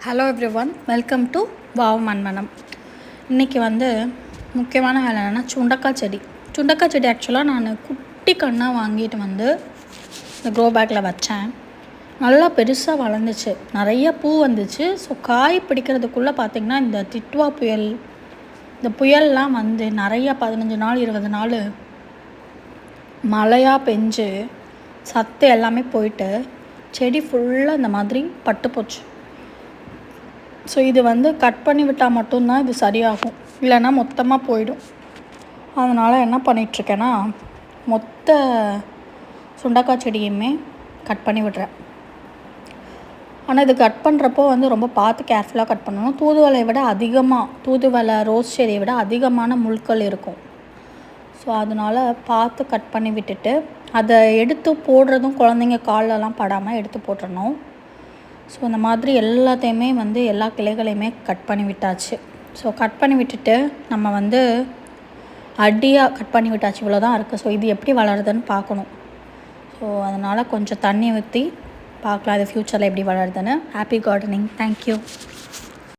Hello everyone, welcome to wow Manmanam. இன்றைக்கி முக்கியமான வேலை என்னென்னா சுண்டக்காய் செடி ஆக்சுவலாக நான் குட்டி கண்ணாக வாங்கிட்டு இந்த க்ரோ பேக்கில் வச்சேன். நல்லா பெருசாக வளர்ந்துச்சு, நிறைய பூ வந்துச்சு. ஸோ காய் பிடிக்கிறதுக்குள்ளே பார்த்திங்கன்னா இந்த டிட்வா புயல், இந்த புயல்லாம் நிறையா 15 நாள் 20 நாள் மழையாக பெஞ்சு சத்து எல்லாமே போயிட்டு செடி ஃபுல்லாக இந்த மாதிரி பட்டு போச்சு. ஸோ இது கட் பண்ணி விட்டால் மட்டும்தான் இது சரியாகும், இல்லைன்னா மொத்தமாக போயிடும். அதனால் என்ன பண்ணிகிட்ருக்கேன்னா, மொத்த சுண்டக்காய் செடியுமே கட் பண்ணி விடுறேன். ஆனால் இது கட் பண்ணுறப்போ ரொம்ப பார்த்து கேர்ஃபுல்லாக கட் பண்ணணும். தூதுவளை ரோஸ் செடியை விட அதிகமான முள்கள் இருக்கும். ஸோ அதனால் பார்த்து கட் பண்ணி விட்டுட்டு அதை எடுத்து போடுறதும் குழந்தைங்க காலெல்லாம் படாமல் எடுத்து போட்டுடணும். ஸோ இந்த மாதிரி எல்லாத்தையுமே எல்லா கிளைகளையுமே கட் பண்ணி விட்டாச்சு. ஸோ கட் பண்ணி விட்டுட்டு நம்ம அடியாக கட் பண்ணி விட்டாச்சு, இவ்வளோ தான் இருக்குது. ஸோ இது எப்படி வளருதுன்னு பார்க்கணும். ஸோ அதனால் கொஞ்சம் தண்ணி ஊற்றி பார்க்கலாம் இது ஃப்யூச்சரில் எப்படி வளருதுன்னு. Happy gardening. தேங்க்யூ.